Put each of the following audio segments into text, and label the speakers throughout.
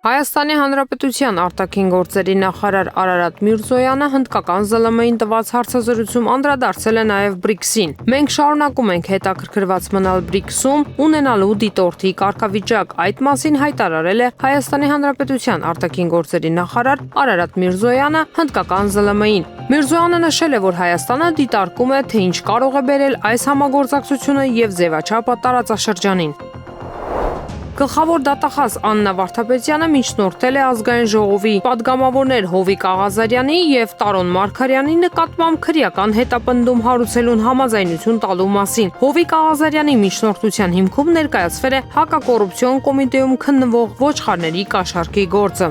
Speaker 1: Հայաստանի Հանրապետության արտաքին գործերի նախարար Արարատ Միրզոյանը հնդկական ԶԼՄ-ին տված հարցազրույցում անդրադարձել է նաև BRICS-ին։ Մենք շարունակում ենք հետաքրքրված մնալ BRICS-ում, ունենալու դիտորդի կարգավիճակ։ Այդ մասին հայտարարել է Հայաստանի Հանրապետության արտաքին գործերի նախարար Արարատ Միրզոյանը հնդկական ԶԼՄ-ին։ Միրզոյանը նշել է, որ Հայաստանը դիտարկում է, թե ինչ կարող է բերել այս համագործակցությունը եւ ձևաչափը տարածաշրջանին։ Գլխավոր դատախազ Աննա Վարդապետյանը միջնորդել է ազգային ժողովի պատգամավորներ Հովիկ Աղազարյանի եւ Տարոն Մարգարյանի նկատմամբ քրեական հետապնդում հարուցելուն համաձայնություն տալու մասին։ Հովիկ Աղազարյանի միջնորդության հիմքում ներկայացվել է հակակոռուպցիոն կոմիտեում քննվող ոչխարների կաշառքի գործը։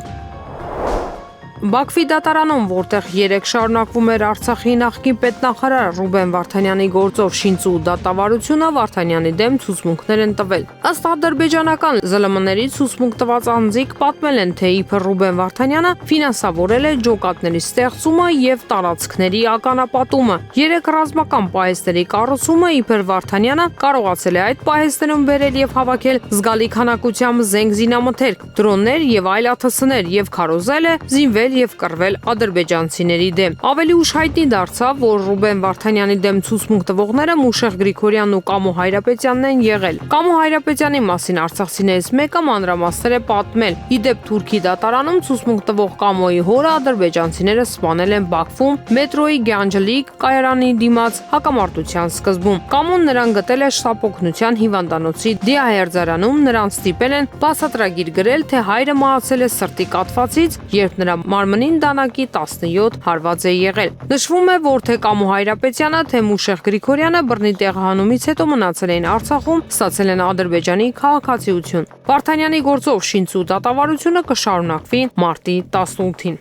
Speaker 1: Բաքվի դատարանում, որտեղ 3 շարունակվում էր Արցախի նախկին պետնախարար Ռուբեն Վարդանյանի գործով շինծու դատավարությունը, Վարդանյանի դեմ ցուցմունքներ են տվել։ Ըստ ադրբեջանական ԶԼՄ-ների ցուցմունք տված անձիկ պատմել են, թե իբր Ռուբեն Վարդանյանը ֆինանսավորել է ջոկատների ստեղծումը եւ տարածքների ականապատումը։ 3 ռազմական պահեստների կառուցումը իբր Վարդանյանը կարողացել է այդ պահեստներում բերել եւ հավաքել զգալի քանակությամբ զենք զինամթերք, դրոններ եւ այլ ԱԹՍ-ներ եւ քարոզել է զինվել եւ կռվել ադրբեջանցիների դեմ։ Ավելի ուշ հայտնի դարձավ, որ Ռուբեն Վարդանյանի դեմ ցուցմունք տվողները Մուշեղ Գրիգորյանն ու Կամո Հայրապետյանն են եղել։ Կամո Հայրապետյանի մասին արցախցիներից մեկը մանրամասներ է պատմել։ Իդեպ Թուրքի դատարանում ցուցմունք տվող Կամոյի հորը ադրբեջանցիները սպանել են Բաքվում մետրոյի Գյանջլիկ կայարանի դիմաց հակամարտության սկզբում։ Կամոն նրան գտել է շտապօգնության հիվանդանոցի դիահերձարանում, նրան ստիպել են բացատրագիր գրել, թե հայրը մահացել է սրտի կաթվածից, երբ նրա մարմնին դանակի 17 հարված է եղել։ Նշվում է, որ թե Կամո Հայրապետյանը, թե Մուշեղ Գրիգորյանը բռնի տեղահանումից հետո մնացել են Արցախում, ստացել են Ադրբեջանի քաղաքացիություն։ Վարդանյանի գործով շինծու դատավարությունը կշարունակվի մարտի 18-ին։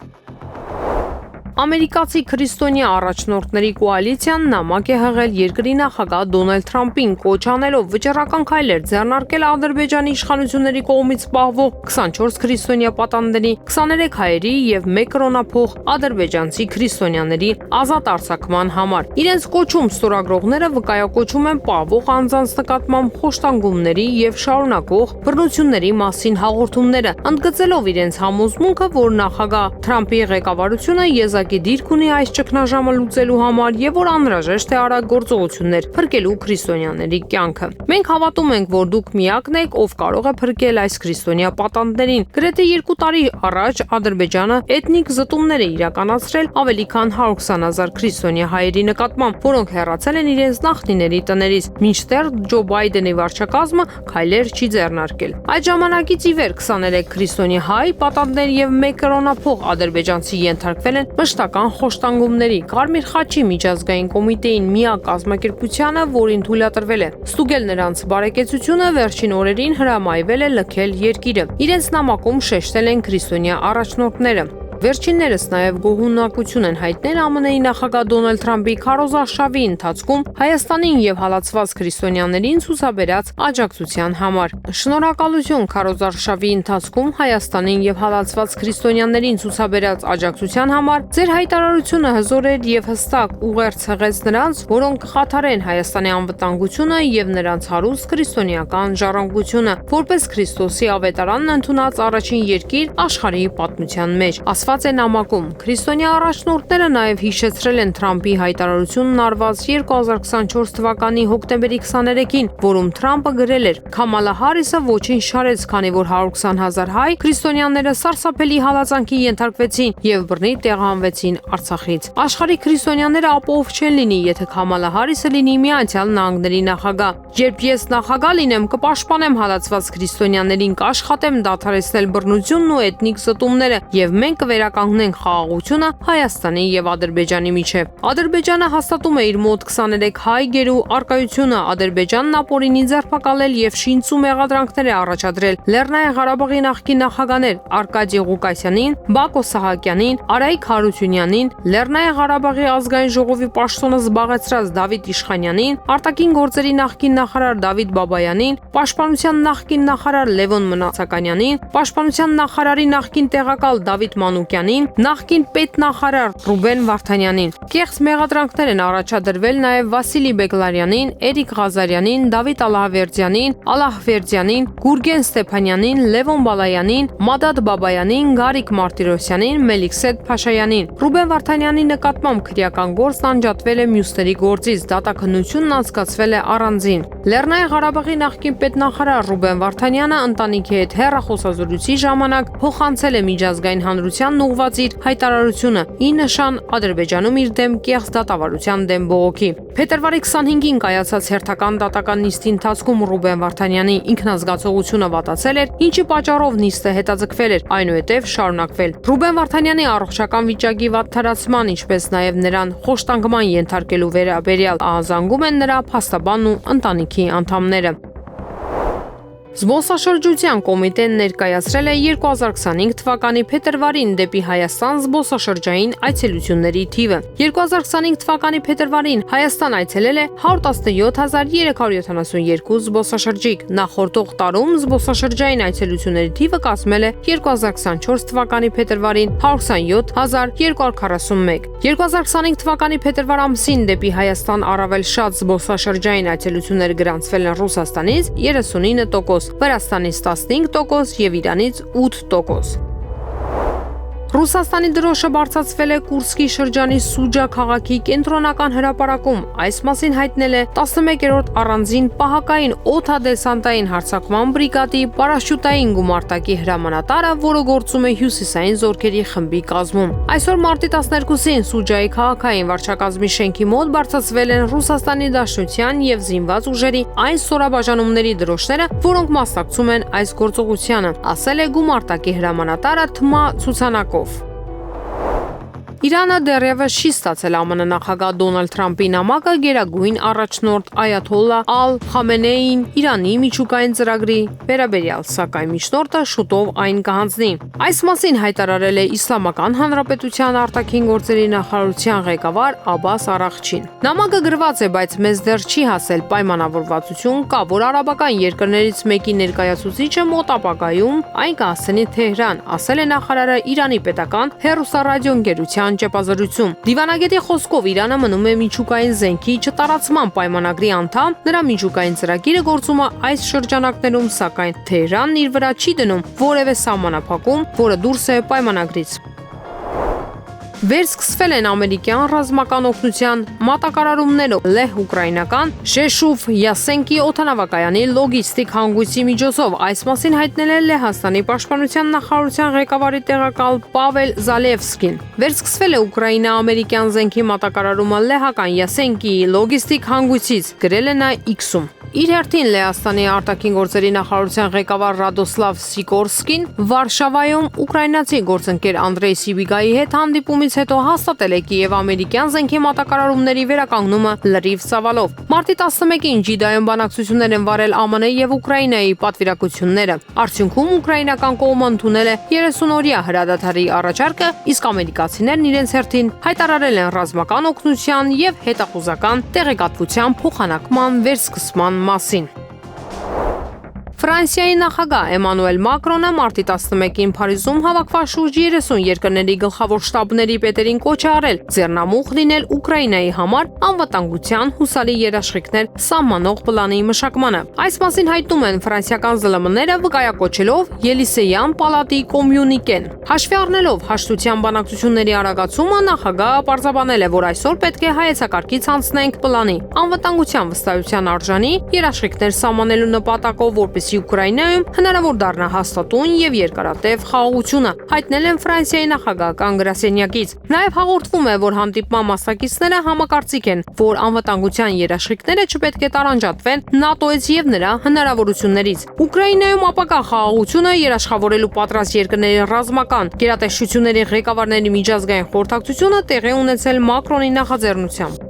Speaker 1: Ամերիկացի քրիստոնյա առաջնորդների կոալիցիան նամակ է հղել երկրի նախագահ Դոնալդ Թրամփին, կոչ անելով վճռական քայլեր ձեռնարկել Ադրբեջանի իշխանությունների կողմից պահվող 24 քրիստոնյա պատանդների, 23 հայերի եւ 1 կրոնափոխ ադրբեջանցի քրիստոնյաների ազատ արձակման համար։ Իրենց կոչում ստորագրողները վկայակոչում են պահվող անձանց նկատմամբ խոշտանգումների եւ շարունակվող բռնությունների մասին հաղորդումները, ընդգծելով իրենց համոզմունքը, որ նախագահ Թրամփի ղեկավարությունը դիրք ունի այս ճգնաժամը լուծելու համար եւ որ անհրաժեշտ է արագ գործողություններ փրկելու քրիստոնյաների կյանքը։ Մենք հավատում ենք, որ դուք միակն եք, ով կարող է փրկել այս քրիստոնյա պատանդներին։ Գրեթե 2 տարի առաջ Ադրբեջանը էթնիկ զտումներ է իրականացրել ավելի քան 120,000 քրիստոնյա հայերի նկատմամբ, որոնք հեռացել են իրենց նախնիների տներից, մինչդեռ Ջո Բայդենի վարչակազմը քայլեր չի ձեռնարկել։ Այդ ժամանակից ի վեր 23 քրիստոնյա հայ պատանդներ եւ 1 կրոնափոխ ադրբեջանցի ենթարկվել են մշտական խոշտանգումների։ Կարմիր խաչի միջազգային կոմիտեին միակ կազմակերպությանը, որին թույլատրվել է ստուգել նրանց բարեկեցությունը, վերջին օրերին հրամայվել է լքել երկիրը։ Իրենց նամակում շեշտել են քրիստոնյա առաջնորդները։ Վերջիններս նաև գոհունակություն են հայտնել ԱՄՆ-ի նախագահ Դոնալդ Թրամփի քարոզարշավի ընթացքում Հայաստանին եւ հալածված քրիստոնյաներին ցուցաբերած աջակցության համար։ Շնորհակալություն քարոզարշավի ընթացքում Հայաստանին եւ հալածված քրիստոնյաներին ցուցաբերած աջակցության համար։ Ձեր հայտարարությունը հզոր էր եւ հստակ ուղերձ հղեց նրանց, որոնք կխաթարեն Հայաստանի անվտանգությունը եւ նրանց հարուստ քրիստոնեական ժառանգությունը, որպես Քրիստոսի ավետարանն ընդունած առաջին երկիր աշխարհի պատմության մեջ։ Ասված է նամակում։ Քրիստոնյա առաջնորդները նաև հիշեցրել են Թրամփի հայտարարությունն արված 2024 թվականի հոկտեմբերի 23-ին, որում Թրամփը գրել էր. Քամալա Հարիսը ոչինչ չարեց, քանի որ 120,000 հայ քրիստոնյաները սարսափելի հալածանքի ենթարկվեցին եւ բռնի տեղահանվեցին Արցախից։ Աշխարհի քրիստոնյաները ապահով չեն լինի, եթե Քամալա Հարիսը լինի Միացյալ Նահանգների նախագահ։ Երբ ես նախագահ լինեմ, կպաշտպանեմ հալածված քրիստոնյաներին, կաշխատեմ դադարեցնել բռնությունն ու էթնիկ զտումները եւ մենք կվերականգնենք խաղաղությունը Հայաստանի եւ Ադրբեջանի միջև։ Ադրբեջանը հաստատում է իր մոտ 23 հայ գերու արկայությունը, Ադրբեջանն ապօրինի ձերբակալել եւ շինծու մեղադրանքներ է առաջադրել Լեռնային Ղարաբաղի նախկին նախագահներ Արկադի Ղուկասյանին, Բակո Սահակյանին, Արայիկ Հարությունյանին, Լեռնային Ղարաբաղի ազգային ժողովի պաշտոնը զբաղեցրած Դավիթ Իշխանյանին, արտաքին գործերի նախկին նախարար Դավիթ Բաբայանին, պաշտպանության նախկին նախարար Լևոն Մնացականյանին, պաշտպանության նախարարի նախկին տեղակալ Դավիթ Մանուկյանին, նախկին պետնախարար Ռուբեն Վարդանյանին։ Կեղծ մեղադրանքներ են առաջադրվել նաև Վասիլի Բեգլարյանին, Էրիկ Ղազարյանին, Դավիթ Ալահվերդյանին, Ալահվերդյանին, Գուրգեն Ստեփանյանին, Լևոն Բալայանին, Մադադ Բաբայանին, Գարիկ Մարտիրոսյանին, Մելիքսեդ Փաշայանին։ Ռուբեն Վարդանյանի նկատմամբ քրեական գործն անջատվել է մյուսների գործից, դատաքննությունն անցկացվել է առանձին։ Լեռնային Ղարաբաղի նախկին պետնախարար Ռուբեն Վարդանյանը ընտանիքի հետ հեռախոսազրույցի ժամանակ փոխանցել է միջազգային հանրությանն ուղղված իր հայտարարությունը՝ ի նշան Ադրբեջանում իր դեմ կեղծ դատավարության դեմ բողոքի։ Փետրվարի 25-ին կայացած հերթական դատական նիստի ընթացքում Ռուբեն Վարդանյանի ինքնազգացողությունը վատացել էր, ինչի պատճառով նիստը հետաձգվել էր, այնուհետև շարունակվել։ Ռուբեն Վարդանյանի առողջական վիճակի վատթարացման, ինչպես նաև նրան խոշտանգման ենթարկելու վերաբերյալ ահազանգում են նրա փաստաբանն ու ընտանիքի անդամները։ Զբոսաշրջության կոմիտեն ներկայացրել է 2025 թվականի փետրվարին դեպի Հայաստան զբոսաշրջային այցելությունների թիվը։ 2025 թվականի փետրվարին Հայաստան այցելել է 117372 զբոսաշրջիկ։ Նախորդող տարում զբոսաշրջային այցելությունների թիվը կազմել է 2024 թվականի փետրվարին 127241։ 2025 թվականի փետրվար ամսին դեպի Հայաստան առավել շատ զբոսաշրջային այցելություններ գրանցվել են Ռուսաստանից 39%, Վրաստանից 15% եւ Իրանից 8%։ Ռուսաստանի դրոշը բարձրացվել է Կուրսկի շրջանի Սուջա քաղաքի կենտրոնական հրապարակում։ Այս մասին հայտնել է 11-րդ առանձին պահակային օդադեսանտային հարձակման բրիգադի պարաշյուտային գումարտակի հրամանատարը, որը գործում է հյուսիսային զորքերի խմբի կազմում։ Այսօր մարտի 12-ին Սուջայի քաղաքային վարչակազմի շենքի մոտ բարձրացվել են Ռուսաստանի Դաշնության եւ զինված ուժերի այն ստորաբաժանումների դրոշները, որոնք մասնակցում են այս գործողությանը, ասել է գումարտակի հրամանատարը Թմա ցուցանակով։ Իրանը դեռևս չի ստացել ԱՄՆ նախագահ Դոնալդ Թրամփի նամակը գերագույն առաջնորդ Այաթոլլա Ալ-Խամենեիին Իրանի միջուկային ծրագրի վերաբերյալ, սակայն միջնորդը շուտով այն կհանձնի։ Այս մասին հայտարարել է Իսլամական Հանրապետության արտաքին գործերի նախարարության ղեկավար Աբբաս Արաղչին։ Նամակը գրված է, բայց մեզ դեռ չի հասել պայմանավորվածություն կա, որ արաբական երկրներից մեկի ներկայացուցիչը մոտ ապագայում այն կհասցնի Թեհրան, ասել է նախարարը Իրանի պետական հեռուստարադիոընկերության ճեպազրույցում։ Դիվանագետի խոսքով Իրանը մնում է միջուկային զենքի չտարածման պայմանագրի անդամ, նրա միջուկային ծրագիրը գործում է այս շրջանակներում, սակայն Թեհրանն իր վրա չի դնում որևէ սահմանափակում, որը դուրս է պայմանագրից։ Վերսկսվել են ամերիկյան ռազմական օգնության մատակարարումներով լեհ ուկրաինական Շեշուվ Յասենկի օդանավակայանի լոգիստիկ հանգույցի միջոցով։ Այս մասին հայտնել է Լեհաստանի պաշտպանության նախարարության ղեկավարի տեղակալ Պավել Զալևսկին։ Վերսկսվել է ուկրաինա-ամերիկյան զենքի մատակարարումը լեհական Յասենկիի լոգիստիկ հանգույցից, գրել է նա X-ում։ Իր հերթին Լեհաստանի արտաքին գործերի նախարարության ղեկավար Ռադոսլավ Սիկորսկին Վարշավայում ուկրաինացի գործընկեր Անդրեյ Սիբիգայի հետ հանդիպումից հետո հաստատել է կիև-ամերիկյան զենքի մատակարարումների վերականգնումը լրիվ ծավալով։ Մարտի 11-ին Ջիդայում բանակցություններ են վարել ԱՄՆ եւ Ուկրաինայի պատվիրակությունները։ Արդյունքում ուկրաինական կողմը ընդունել է 30-օրյա հրադադարի առաջարկը, իսկ ամերիկացիներն իրենց հերթին հայտարարել են ռազմական օգնության եւ հետախուզական տեղեկատվության փոխանակման վերսկսման մասին։ Ֆրանսիայի նախագահ Էմանուել Մակրոնը մարտի 11-ին Փարիզում հավաքված շուրջ 30 երկրների գլխավոր շտաբների պետերին կոչ է արել ձեռնամուխ լինել Ուկրաինայի համար անվտանգության հուսալի երաշխիքներ սահմանող պլանի մշակմանը։ Այս մասին հայտնում են ֆրանսիական ԶԼՄ-ները, վկայակոչելով Ելիսեյան պալատի կոմյունիկեն։ Հաշվի առնելով հաշտության բանակցությունների արագացումը, նախագահը պարզաբանել է, որ այսօր պետք է հայեցակարգից անցնենք պլանի անվտանգության վստահության արժանի երաշխիքներ սահմանելու նպատակով, որպեսզի Ուկրաինայում հնարավոր դառնա հաստատուն եւ երկարատև խաղաղությունը, հայտնել են Ֆրանսիայի նախագահական գրասենյակից։ Նաեւ հաղորդվում է, որ հանդիպման մասնակիցները համակարծիք են, որ անվտանգության երաշխիքները չպետք է տարանջատվեն ՆԱՏՕ-ից եւ նրա հնարավորություններից։ Ուկրաինայում ապագա խաղաղությունը երաշխավորելու պատրաստ երկրների ռազմական գերատեսչությունների ղեկավարների միջազգային խորհրդակցությունը տեղի ունեցել Մակրոնի նախաձեռնությամբ։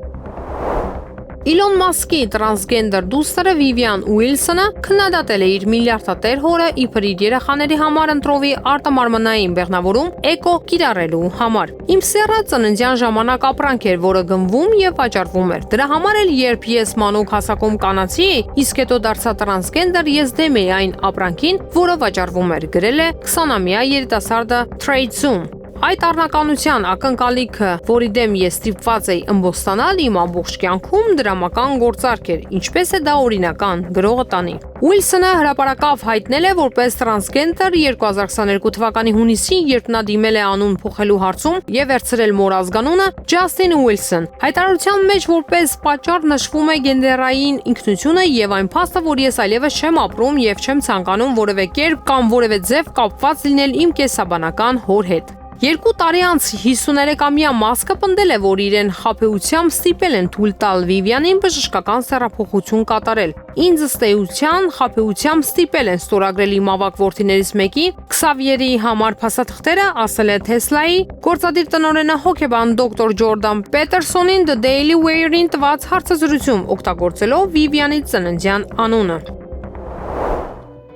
Speaker 1: Իլոն Մասկի տրանսգենդեր դուստրը Վիվիան Ուիլսոնը քննադատել է իր միլիարդատեր հորը իբր իր երեխաների համար ընտրովի արտամարմնային բեղնավորում էկո կիրառելու համար։ Իմ սեռը ծննդյան ժամանակ ապրանք էր, որը գնվում եւ վաճառվում էր։ Դրա համար էլ երբ ես մանուկ հասակում կանացի էի, իսկ հետո դարձա տրանսգենդեր, ես դեմ էի այն ապրանքին, որը վաճառվում էր, գրել է 20-ամյա երիտասարդը Trade Zoom։ Այդ առնականության ակնկալիքը, որի դեմ ես ստիպված էի ըմբոստանալ իմ ամբողջ կյանքում, դրամական գործարք էր, ինչպես է դա օրինական, գրողը տանի։ Ուիլսոնը հրապարակավ հայտնել է որպես տրանսգենդեր 2022 թվականի հունիսին, երբ նա դիմել է անուն փոխելու հարցում եւ վերցրել մոր ազգանունը Ջասթին Ուիլսոն։ Հայտարարության մեջ որպես պատճառ նշվում է գենդերային ինքնությունը եւ այն փաստը, որ ես այլևս չեմ ապրում եւ չեմ ցանկանում որևէ կերպ կամ որևէ ձև կապված լինել իմ կեսաբանական հոր հետ։ 2 տարի անց 53-ամյա Մասկը պնդել է, որ իրեն խաբեությամբ ստիպել են թույլ տալ Վիվիանին բժշկական սեռափոխություն կատարել։ Ինձ ըստ էության խաբեությամբ ստիպել են ստորագրել իմ ավագ որդիներից մեկի Քսավիերի համար փաստաթղթերը, ասել է Թեսլայի գործադիր տնօրենը հոգեբան դոկտոր Ջորդան Պետերսոնին The Daily Wire-ին տված հարցազրույցում, օգտագործելով Վիվիանի ծննդյան անունը։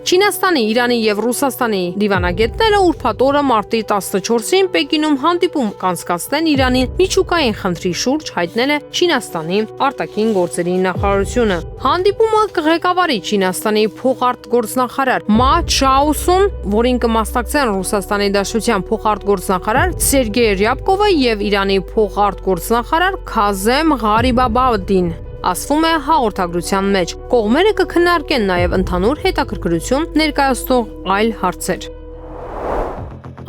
Speaker 1: Չինաստանի, Իրանի եւ Ռուսաստանի դիվանագետները ուրբաթ օրը մարտի 14-ին Պեկինում հանդիպում կանցկացնեն Իրանի միջուկային խնդրի շուրջ, հայտնել է Չինաստանի արտաքին գործերի նախարարությունը։ Հանդիպումը կղեկավարի Չինաստանի փոխարտգործնախարար Մա Չաոսուն, որին կմասնակցեն Ռուսաստանի Դաշնության փոխարտգործնախարար Սերգեյ Ռյաբկովը եւ Իրանի փոխարտգործնախարար Քազեմ Ղարիբաբադին։ Ասվում է հաղորդագրության մեջ։ Կողմերը կքննարկեն նաև ընդհանուր հետաքրքրություն ներկայացնող այլ հարցեր։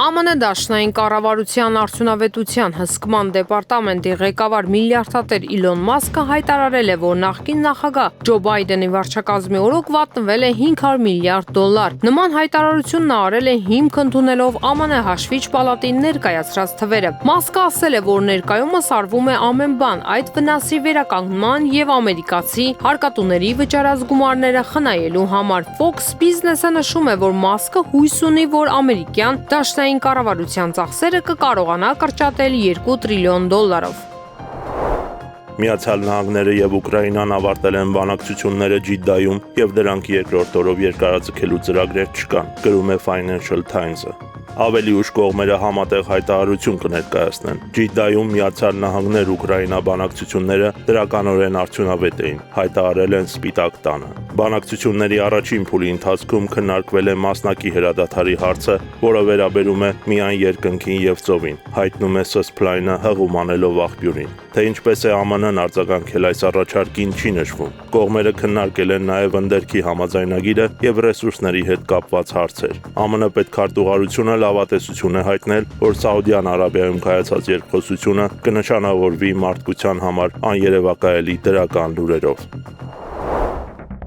Speaker 1: ԱՄՆ Դաշնային կառավարության արդյունավետության հսկման դեպարտամենտի ղեկավար միլիարդատեր Իլոն Մասկը հայտարարել է, որ նախկին նախագահ Ջո Բայդենի վարչակազմի օրոք վատնվել է $500 միլիարդ։ Նման հայտարարություն նա արել է հիմք ընդունելով ԱՄՆ հաշվիչ պալատի ներկայացրած թվերը։ Մասկը ասել է, որ ներկայումս արվում է ամեն բան այդ վնասի վերականգնման եւ ամերիկացի հարկատուների վճարած գումարները խնայելու համար։ Fox Business-ը նշում է, որ Մասկը հույս ունի, որ ամերիկյան դաշնային կառավարության ծախսերը կկարողանա կրճատել $2 տրիլիոն։
Speaker 2: Միացյալ Նահանգները եւ Ուկրաինան ավարտել են բանակցությունները Ջիդդայում եւ դրանք երկրորդ օրով երկարաձգելու ծրագրեր չկան, գրում է Financial Times-ը։ Ավելի ուշ կողմերը համատեղ հայտարարություն կներկայացնեն։ Ջիդդայում Միացյալ Նահանգներ Ուկրաինա բանակցությունները դրականորեն արդյունավետ էին, հայտարարել են Սպիտակ տանը։ Բանակցությունների առաջին փուլի ընթացքում քննարկվել է մասնակի հրադադարի հարցը, որը վերաբերում է միայն երկնքին եւ ծովին, հայտնում է Սսփլայնը հղում անելով աղբյուրին։ Թե ինչպես է ԱՄՆ-ն արձագանքել այս առաջարկին չի նշվում։ Կողմերը քննարկել են նաև ընդերքի համաձայնագիրը եւ ռեսուրսների հետ կապված հարցեր։ ԱՄՆ պետքարտուղարությունը լավատեսություն է հայտնել, որ Սաուդյան Արաբիայում կայացած երկխոսությունը կնշանավորվի մարդկության համար աներևակայելի դրական լուրերով։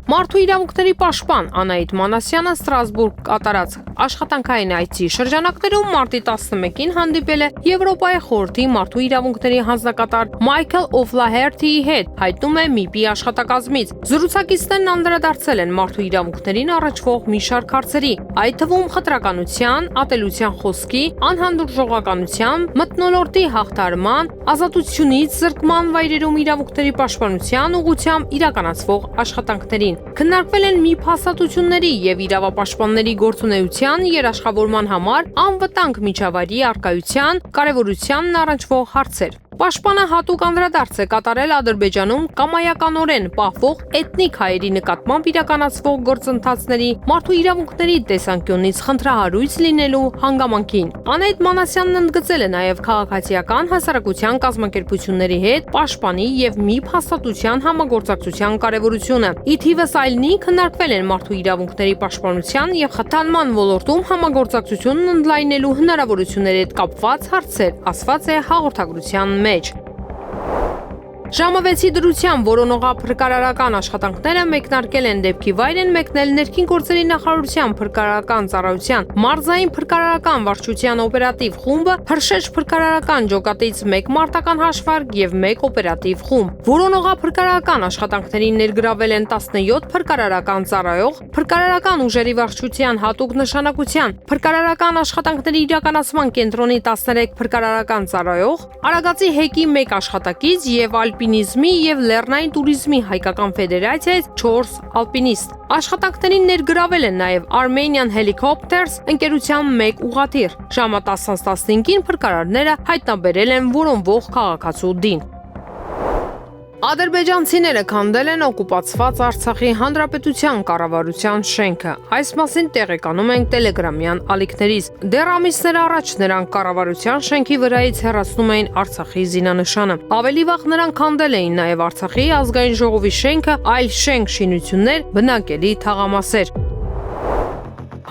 Speaker 1: Մարդու իրավունքների պաշտպան Անահիտ Մանասյանը Ստրասբուրգ կատարած աշխատանքային այցի շրջանակներում մարտի 11-ին հանդիպել է Եվրոպայի խորհրդի մարդու իրավունքների հանձնակատար Մայքլ Օֆլահերթիի հետ, հայտնում է ՄԻՊ-ի աշխատակազմից։ Զրուցակիցներն անդրադարձել են մարդու իրավունքներին առնչվող մի շարք հարցերի, այդ թվում խտրականության, ատելության խոսքի, անհանդուրժողականության, մթնոլորտի հաղթարման, ազատությունից զրկման վայրերում իրավունքների պաշտպանության ուղղությամբ իրականացվող աշխատանքներին։ Քննարկվել են ՄԻՊ հաստատությունների եւ իրավապաշտպանների գործունեության երաշխավորման համար անվտանգ միջավայրի առկայության կարեւորությանն առնչվող հարցեր։ Պաշտպանը հատուկ անդրադարձ է կատարել Ադրբեջանում կամայականորեն պահվող էթնիկ հայերի նկատմամբ իրականացվող գործընթացների մարդու իրավունքների տեսանկյունից խնդրահարույց լինելու հանգամանքին։ Անահիտ Մանասյանն ընդգծել է նաև քաղաքացիական հասարակության կազմակերպությունների հետ պաշտպանի եւ ՄԻՊ հաստատության համագործակցության կարեւորությունը։ Ի թիվս այլնի քննարկվել են մարդու իրավունքների պաշտպանության եւ խթանման ոլորտում համագործակցությունն ընդլայնելու հնարավորությունների հետ կապված հարցեր, ասված է հաղորդագրության մեջ։ Ժամը 6-ի դրությամբ որոնողափրկարարական աշխատանքները մեկնարկել են դեպքի վայր են մեկնել ներքին գործերի նախարարության փրկարարական ծառայության մարզային փրկարարական վարչության օպերատիվ խումբը, Հրշեջ փրկարարական ջոկատից 1 մարտական հաշվարկ եւ 1 օպերատիվ խումբ։ Որոնողափրկարարական աշխատանքներին ներգրավել են 17 փրկարարական ծառայող, փրկարարական ուժերի վարչության հատուկ նշանակության, փրկարարական աշխատանքների իրականացման կենտրոնի 13 փրկարարական ծառայող, Արագածի հեկի 1 աշխատակից եւ ալպինիզմի եւ լեռնային տուրիզմի հայկական ֆեդերացիայից 4 ալպինիստ։ Աշխատանքներին ներգրավել են նաև Armenian Helicopters ընկերության 1 ուղղաթիռ։ Ժամը 10:15-ին փրկարարները հայտնաբերել են որոնվող քաղաքացու դին։ Ադրբեջանցիները քանդել են օկուպացված Արցախի հանրապետության կառավարության շենքը։ Այս մասին տեղեկանում ենք Telegram-յան ալիքներից։ Դեռ ամիսներ առաջ նրանք կառավարության շենքի վրայից հեռացնում էին Արցախի զինանշանը։ Ավելի վաղ նրանք քանդել էին նաև Արցախի ազգային ժողովի շենքը, այլ շենք-շինություններ, բնակելի թաղամասեր։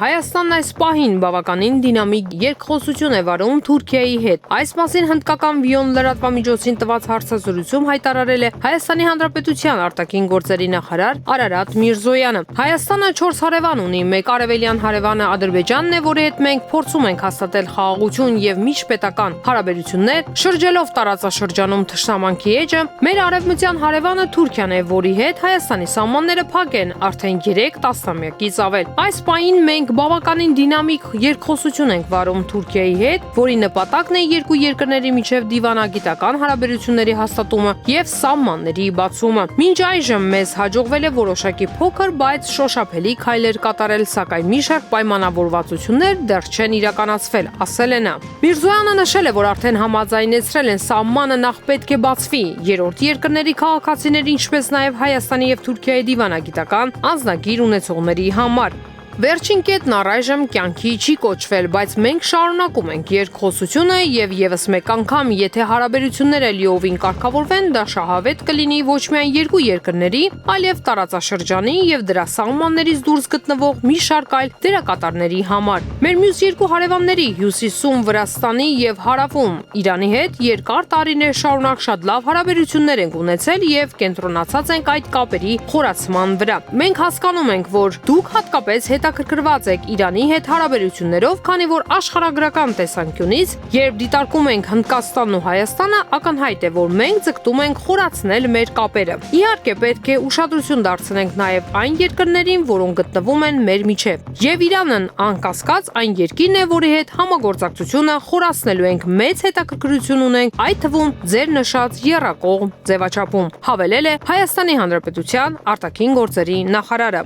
Speaker 1: Հայաստանն այս պահին բավականին դինամիկ երկխոսություն է վարում Թուրքիայի հետ։ Այս մասին հնդկական Վիոն լրատվամիջոցին տված հարցազրույցում հայտարարել է Հայաստանի Հանրապետության արտաքին գործերի նախարար Արարատ Միրզոյանը։ Հայաստանը 4 հարևան ունի, մեկ արևելյան հարևանը Ադրբեջանն է, որի հետ մենք փորձում ենք հաստատել խաղաղություն եւ միջպետական հարաբերություններ, շրջելով տարածաշրջանում թշնամանքի էջը։ Մեր արևմտյան հարևանը Թուրքիան է, որի հետ Հայաստանի սահմանները փակ են արդեն 3 տասնամյակից ավել։ Այս պահին մենք բավականին դինամիկ երկխոսություն ենք վարում Թուրքիայի հետ, որի նպատակն է երկու երկրների միջև դիվանագիտական հարաբերությունների հաստատումը եւ սահմանների բացումը։ Մինչ այժմ մեզ հաջողվել է որոշակի փոքր, բայց շոշափելի քայլեր կատարել, սակայն մի շարք պայմանավորվածություններ դեռ չեն իրականացվել, ասել է նա։ Միրզոյանը նշել է, որ արդեն համաձայնեցրել են սահմանը նախ պետք է բացվի երրորդ երկրների քաղաքացիների, ինչպես նաեւ Հայաստանի եւ Թուրքիայի դիվանագիտական անձնագիր ունեցողների համար։ Վերջին կետն առայժմ կյանքի չի կոչվել, բայց մենք շարունակում ենք երկխոսությունը եւ եւս մեկ անգամ, եթե հարաբերությունները լիովին կարգավորվեն, դա շահավետ կլինի ոչ միայն երկու երկրների, այլև տարածաշրջանի եւ դրա սահմաններից դուրս գտնվող մի շարք այլ դերակատարների համար։ Մեր մյուս երկու հարևանների՝ Հյուսիսում Վրաստանի եւ Հարավում Իրանի հետ երկար տարիներ շարունակ շատ լավ հարաբերություններ ենք ունեցել եւ կենտրոնացած ենք այդ կապերի խորացման վրա։ Մենք հասկանում ենք, որ դուք հատկապես հետաքրքրված եք Իրանի հետ հարաբերություններով, քանի որ աշխարհագրական տեսանկյունից, երբ դիտարկում ենք Հնդկաստանն ու Հայաստանը, ակնհայտ է, որ մենք ձգտում ենք խորացնել մեր կապերը։ Իհարկե, պետք է ուշադրություն դարձնենք նաև այն երկրներին, որոնք գտնվում են մեր միջև։ Եվ Իրանն անկասկած այն երկիրն է, որի հետ համագործակցությունը խորացնելու ենք, մեծ հետաքրքրություն ունենք, այդ թվում ձեր նշած եռակողմ ձևաչափում, հավելել է Հայաստանի Հանրապետության արտաքին գործերի նախարարը։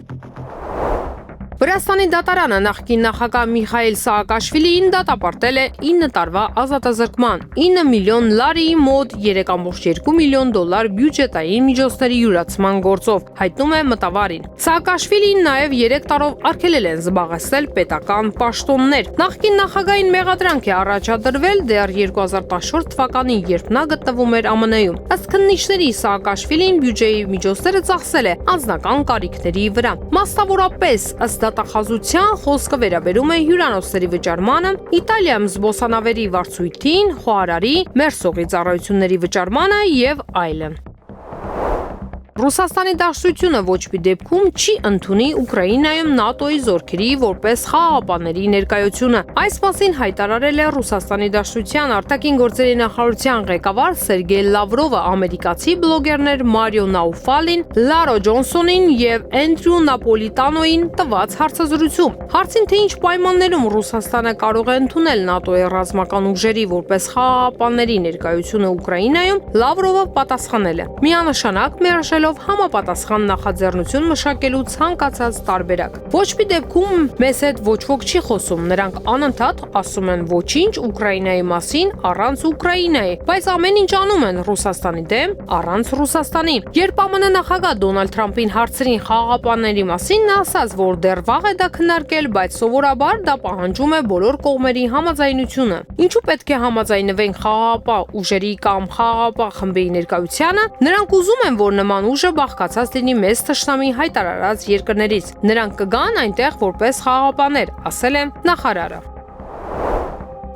Speaker 1: Վրաստանի դատարանը նախկին նախագահ Միխայիլ Սաակաշվիլիին դատապարտել է 9 տարվա ազատազրկման, 9 միլիոն լարիի մոտ 3.2 միլիոն դոլար բյուջետային միջոցների յուրացման գործով, հայտնում է Մտավարին։ Սաակաշվիլին նաև 3 տարով արգելել են զբաղեցնել պետական պաշտոններ։ Նախկին նախագահին մեղադրանք է առաջադրվել դեռ 2014 թվականին, երբ նա գտնվում էր ԱՄՆ-ում։ Ըստ քննիչների Սաակաշվիլին բյուջեի միջոցները ծախսել է անձնական կարիքների վրա։ Մասնավորապես ըստ դատախազության խոսքը վերաբերում է հյուրանոցների վճարմանը, Իտալիայում զբոսանավերի վարձույթին, խոհարարի, մերսողի ծառայությունների վճարմանը եւ այլն։ Ռուսաստանի Դաշնությունը ոչ մի դեպքում չի ընդունի Ուկրաինայում ՆԱՏՕ-ի զորքերի որպես խաղաղապահների ներկայությունը։ Այս մասին հայտարարել է Ռուսաստանի Դաշնության արտաքին գործերի նախարարության ղեկավար Սերգեյ Լավրովը ամերիկացի բլոգերներ Մարիո Նաուֆալին, Լարո Ջոնսոնին եւ Էնդրյու Նապոլիտանոին տված հարցազրույցում։ Հարցին, թե ինչ պայմաններում Ռուսաստանը կարող է ընդունել ՆԱՏՕ-ի ռազմական ուժերի որպես խաղաղապահների ներկայությունը Ուկրաինայում, Լավրովը պատասխանել է. միանշանակ մերժելով համապատասխան նախաձեռնություն մշակելու ցանկացած տարբերակ։ Ոչ մի դեպքում մեզ հետ ոչ ոք չի խոսում, նրանք անընդհատ ասում են ոչինչ Ուկրաինայի մասին առանց Ուկրաինայի, բայց ամեն ինչ անում են Ռուսաստանի դեմ առանց Ռուսաստանի։ Երբ ԱՄՆ նախագահ Դոնալդ Թրամփին հարցրին խաղաղապահների մասին, նա ասաց, որ դեռ վաղ է դա քննարկել, բայց սովորաբար դա պահանջում է բոլոր կողմերի համաձայնությունը։ Ինչու պետք է համաձայնվենք խաղաղապահ ուժերի կամ խաղաղապահ խմբի ներկայությանը։ Նրանք ուզում են, որ նման ուժը բաղկացած լինի մեծ թշնամի հայտարարած երկրներից։ Նրանք կգան այնտեղ որպես խաղաղապահներ, ասել է նախարարը։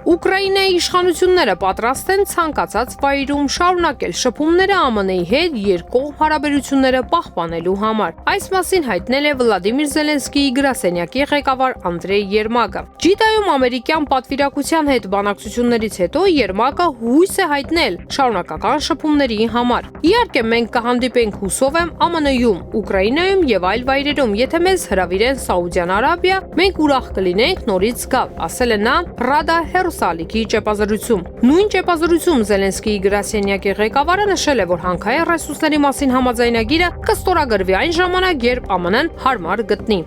Speaker 1: Ուկրաինայի իշխանությունները պատրաստ են ցանկացած վայրում շարունակել շփումները ԱՄՆ-ի հետ երկկողմ հարաբերությունները պահպանելու համար։ Այս մասին հայտնել է Վլադիմիր Զելենսկիի գրասենյակի ղեկավար Անդրեյ Երմակը։ Ջիդայում ամերիկյան պատվիրակության հետ բանակցություններից հետո Երմակը հույս է հայտնել շարունակական շփումների համար։ Իհարկե, մենք կհանդիպենք, հուսով եմ, ԱՄՆ-ում, Ուկրաինայում եւ այլ վայրերում, եթե մեզ հրավիրեն Սաուդյան Արաբիա, մենք ուրախ կլինենք նորից գալ, ասել է նա Ռադա Սալիքի ճեպազրույցում։ Նույն ճեպազրույցում Զելենսկիի գրասենյակի ղեկավարը նշել է, որ հանքային ռեսուրսների մասին համաձայնագիրը կստորագրվի այն ժամանակ, երբ ԱՄՆ-ն հարմար գտնի։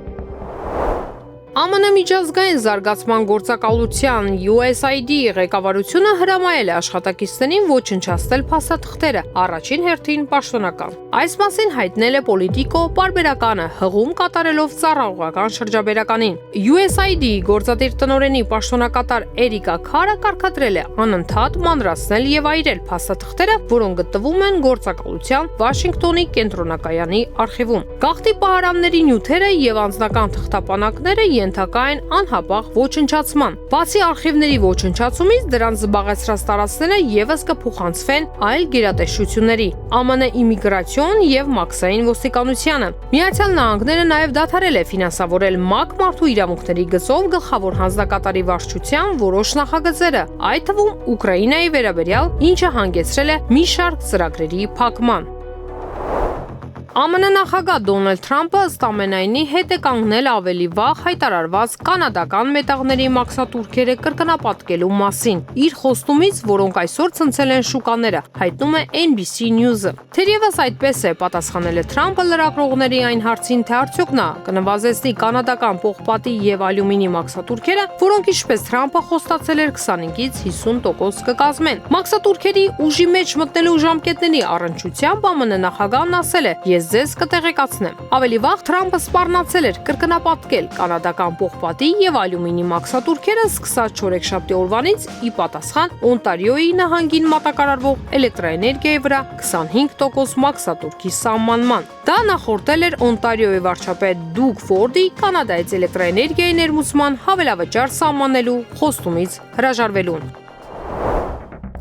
Speaker 1: ԱՄՆ միջազգային զարգացման գործակալության USAID ղեկավարությունը հրամայել է աշխատակիցներին ոչնչացնել փաստաթղթերը, առաջին հերթին պաշտոնական։ Այս մասին հայտնել է Politico պարբերականը հղում կատարելով ծառայողական շրջաբերականին։ USAID գործադիր տնօրենի պաշտոնակատար Էրիկա Քարը կարգադրել է անընդհատ մանրացնել եւ այրել փաստաթղթերը, որոնք գտնվում են գործակալության Վաշինգտոնի կենտրոնակայանի արխիվում։ Գաղթի պահարանների նյութերը եւ անձնական թղթապանակները ենթակա են անհապաղ ոչնչացման։ Բացի արխիվների ոչնչացումից, դրանց զբաղեցրած տարածքները եւս կփոխանցվեն այլ գերատեսչությունների՝ ԱՄՆ իմիգրացիոն եւ մաքսային ոստիկանությանը։ Միացյալ Նահանգները նաեւ դադարել է ֆինանսավորել ՄԱԿ մարդու իրավունքների գծով գլխավոր հանձնակատարի վարչության որոշ նախագծերը, այդ թվում Ուկրաինայի վերաբերյալ, ինչը հանգեցրել է մի շարք ծրագրերի փակման։ ԱՄՆ նախագահ Դոնալդ Թրամփը ըստ ամենայնի հետ է կանգնել ավելի վաղ հայտարարված կանադական մետաղների մաքսատուրքերը կրկնապատկելու մասին։ Իր խոստումից, որոնք այսօր ցնցել են շուկաները, հայտնում է NBC News-ը։ Թերևս այդպես է, պատասխանել է Թրամփը լրագրողների այն հարցին, թե արդյոք նա կնվազեցնի կանադական պողպատի եւ ալյումինի մաքսատուրքերը, որոնք ինչպես Թրամփը խոստացել էր 25-ից 50% կկազմեն։ Մաքսատուրքերի ուժի մեջ մտնելու ժամկետների առնչությամբ ԱՄՆ նախագահն ասել է. «Ես ձեզ կտեղեկացնեմ»։ Ավելի վաղ Թրամփը սպառնացել էր կրկնապատկել կանադական պողպատի եւ ալյումինի մաքսատուրքերը սկսած չորեքշաբթի օրվանից ի պատասխան Օնտարիոյի նահանգին մատակարարվող էլեկտրաէներգիայի վրա 25% մաքսատուրքի սահմանման։ Դա նախորդել էր Օնտարիոյի վարչապետ Դուգ Ֆորդի Կանադայից էլեկտրաէներգիայի ներմուծման հավելավճար սահմանելու խոստումից հրաժարվելուն։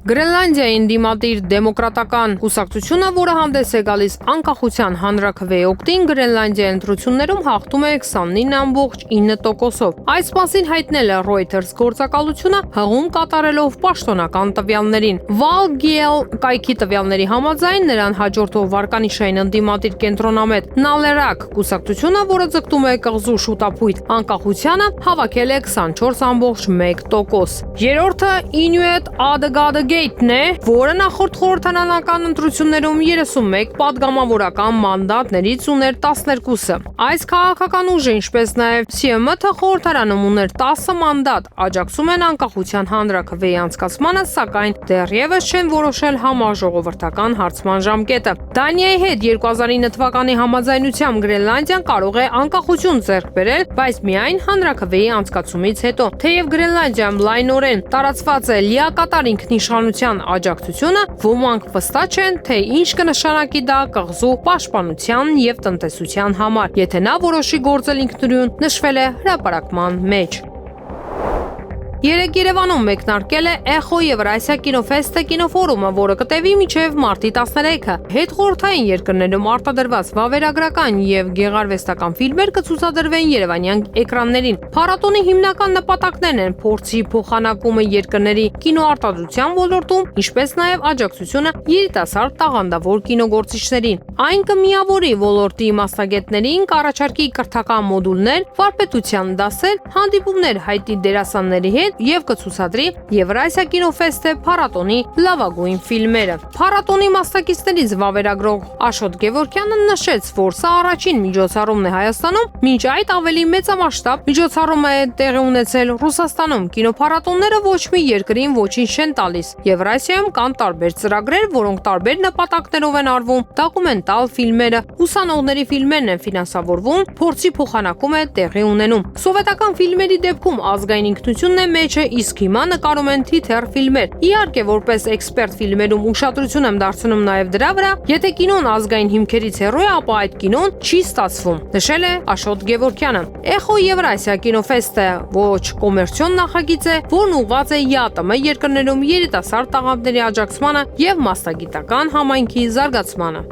Speaker 1: Գրենլանդիային դիմադիր դեմոկրատական կուսակցությունը, որը հանդես է գալիս անկախության հանրաքվեի օգտին, Գրենլանդիայի ընտրություններում հաղթում է 29.9%-ով։ Այս մասին հայտնել է Reuters գործակալությունը հղում կատարելով պաշտոնական տվյալներին։ Val-Gale կայքի տվյալների համաձայն նրան հաջորդող վարկանիշային ընդդիմադիր կենտրոնամետ Նալերակ կուսակցությունը, որը ձգտում է կղզու շուտապույտ անկախությանը, հավաքել է 24.1%։ Երրորդը Inuit Ադըգադը Գեյթն է, որը նախորդ խորհրդարանական ընտրություններում 31 падգամավորական մանդատներից ուներ 12-ը։ Այս քաղաքական ուժը, ինչպես նաև CMT խորհրդարանում ուներ 10 մանդատ, աջակցում են անկախության հանրաքվեի անցկացմանը, սակայն դեռևս չեն որոշել համաժողովրդական հարցման ժամկետը։ Դանիայի հետ 2009 թվականի համաձայնությամբ Գրենլանդիան կարող է անկախություն ձեռք բերել, բայց միայն հանրաքվեի անցկացումից հետո։ Թեև Գրենլանդիայում լայնորեն տարածված է լիակատար ինքնիշխանության աջակցությունը, ոմանք վստահ չեն, թե ինչ կնշանակի դա կղզու պաշտպանության եւ տնտեսության համար, եթե նա որոշի գործել ինքնուրույն, նշվել է հրապարակման մեջ։ Երեկ Երևանում մեկնարկել է Էխո Եվրասիա կինոֆեստը կինոֆորումը, որը կտևի մինչև մարտի 13-ը։ Հետխորհրդային երկրներում արտադրված վավերագրական եւ գեղարվեստական ֆիլմեր կցուցադրվեն երևանյան էկրաններին։ Փառատոնի հիմնական նպատակներն են փորձի փոխանակումը երկրների կինոարտադրության ոլորտում, ինչպես նաեւ աջակցությունը երիտասարդ տաղանդավոր կինոգործիչներին։ Այն կմիավորի ոլորտի մասնագետներին, կառաջարկի կրթական մոդուլներ, վարպետության դասեր, հանդիպումներ հայտի դերասանների հետ եւ կցուցադրի Եվրասիա կինոֆեստը փառատոնի լավագույն ֆիլմերը։ Փառատոնի մասնակիցներից վավերագրող Աշոտ Գևորգյանը նշեց, որ սա առաջին միջոցառումն է Հայաստանում, մինչ այդ ավելի մեծամասշտաբ միջոցառում է տեղի ունեցել Ռուսաստանում։ Կինոփառատոնները ոչ մի երկրին ոչինչ չեն տալիս։ Եվրասիայում կան տարբեր ծրագրեր, որոնք տարբեր նպատակներով են արվում, դոկումենտալ ֆիլմերը, ուսանողների ֆիլմերն են ֆինանսավորվում, փորձի փոխանակում է տեղի ունենում։ Սովետական ֆիլմերի դեպքում ազգային ինքնությունն է մեջը, իսկ հիմա նկարում են թիթեռ ֆիլմեր։ Իհարկե, որպես էքսպերտ ֆիլմերում ուշադրություն եմ դարձնում նաև դրա վրա, եթե կինոն ազգային հիմքերից հեռու է, ապա այդ կինոն չի ստացվում, նշել է Աշոտ Գևորգյանը։ Էխո Եվրասիա կինոֆեստը ոչ կոմերցիոն նախագիծ է, որն ուղղված է ԵԱՏՄ երկրներում երիտասարդ տաղանդների աջակցմանը եւ մասնագիտական համայնքի զարգացմանը։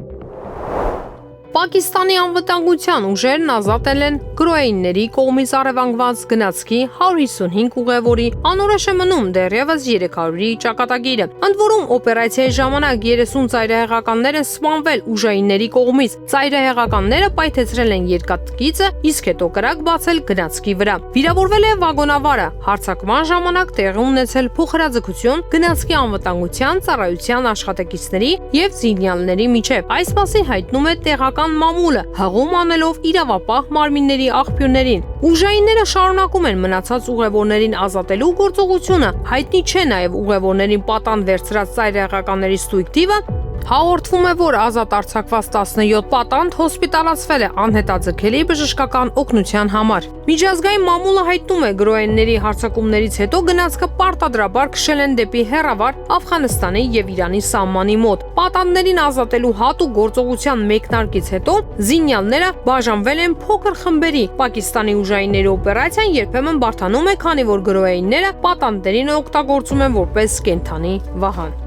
Speaker 1: Պակիստանի անվտանգության ուժերն ազատել են գրոհայինների կողմից առևանգված գնացքի 155 ուղևորի, անորոշ է մնում դեռևս 300-ի ճակատագիրը։ Ընդ որում օպերացիայի ժամանակ 30 ծայրահեղականներ են սպանվել ուժայինների կողմից։ Ծայրահեղականները պայթեցրել են երկաթգիծը, իսկ հետո կրակ բացել գնացքի վրա։ Վիրավորվել է վագոնավարը։ Հարձակման ժամանակ տեղի ունեցել փոխհրաձգություն գնացքի անվտանգության ծառայության աշխատակիցների եւ զինյալների միջև։ Այս մասին հայտնում է տեղական մամուլը, հղում անելով իրավապահ մարմինների աղբյուրներին։ Ուժայինները շարունակում են մնացած ուղևորներին ազատելու գործողությունը, հայտնի չէ նաեւ ուղևորներին պատանդ վերցրած ծայրահեղականների ստույգ թիվը։ Հաղորդվում է, որ ազատ արձակված 17 պատանդ հոսպիտալացվել է անհետաձգելի բժշկական օգնության համար։ Միջազգային մամուլը հայտնում է, գրոհենների հարձակումներից հետո գնացքը պարտադրաբար քշել են դեպի հեռավար Աֆղանստանի եւ Իրանի սահմանի մոտ։ Պատանդներին ազատելու հատուկ գործողության մեկնարկից հետո զինյալները բաժանվել են փոքր խմբերի։ Պակիստանի ուժայինների օպերացիան երբեմն բարդանում է, քանի որ գրոհենները պատանդներին օգտագործում են որպես կենդանի վահան։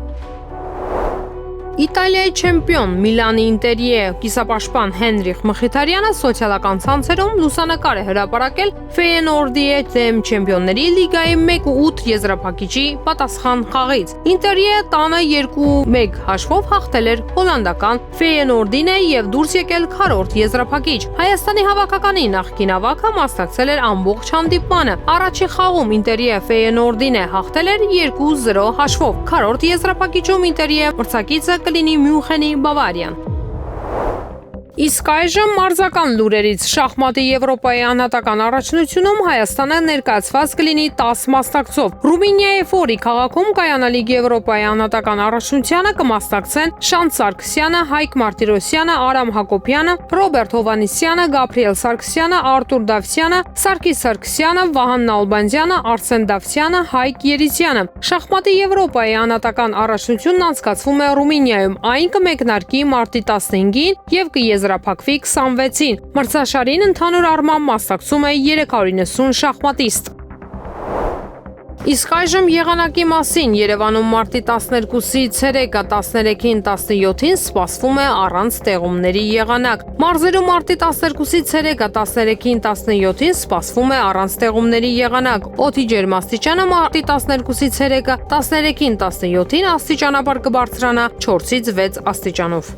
Speaker 1: Իտալիայի չեմպիոն Միլանի Ինտերի կիսապաշտպան Հենրիխ Մխիթարյանը սոցիալական ցանցերում լուսանկար է հրապարակել Ֆեյենորդի դեմ Չեմպիոնների լիգայի 1-8 եզրափակիչի պատասխան խաղից։ Ինտերը տանը 2-1 հաշվով հաղթել էր հոլանդական Ֆեյենորդին եւ դուրս եկել քառորդ եզրափակիչ։ Հայաստանի հավաքականի նախկին ավագը մասնակցել էր ամբողջ հանդիպմանը։ Առաջին խաղում Ինտերի Ֆեյենորդին հաղթել էր 2-0 հաշվով։ Քառորդ եզրափակիչում Ինտերի մրցակիցը կլինի Մյունխենի Բավարիան։ Իսկ այժմ մարզական լուրերից շախմատի Եվրոպայի անհատական առաջնությունում Հայաստանը ներկայացված կլինի 10 մասնակցով։ Ռումինիայի Ֆորի քաղաքում կայանալիք Եվրոպայի անհատական առաջնությանը կմասնակցեն Շանթ Սարգսյանը, Հայկ Մարտիրոսյանը, Արամ Հակոբյանը, Ռոբերտ Հովանիսյանը, Գաբրիել Սարգսյանը, Արտուր Դավթյանը, Սարգիս Սարգսյանը, Վահան Նալբանդյանը, Արսեն Դավթյանը, Հայկ Երիցյանը։ Շախմատի Եվրոպայի անհատական առաջնությունն անցկացվում է Ռումինիայում։ Այն կմեկնարկի մարտի 15-ին եւ կեզրափակվի 26-ին։ Մրցաշարին ընդհանուր առմամբ մասնակցում է 390 շախմատիստ։ Իսկ այժմ եղանակի մասին Երևանում մարտի 12-ից ցերեկը 13-ին 17-ին սպասվում է առանց տեղումների եղանակ։ Մարզերում մարտի 12-ից ցերեկը 13-ին 17-ին սպասվում է առանց տեղումների եղանակ։ Օդի ջերմաստիճանը մարտի 12-ից ցերեկը 13-ին 17-ին աստիճանաբար կբարձրանա 4-ից 6 աստիճանով։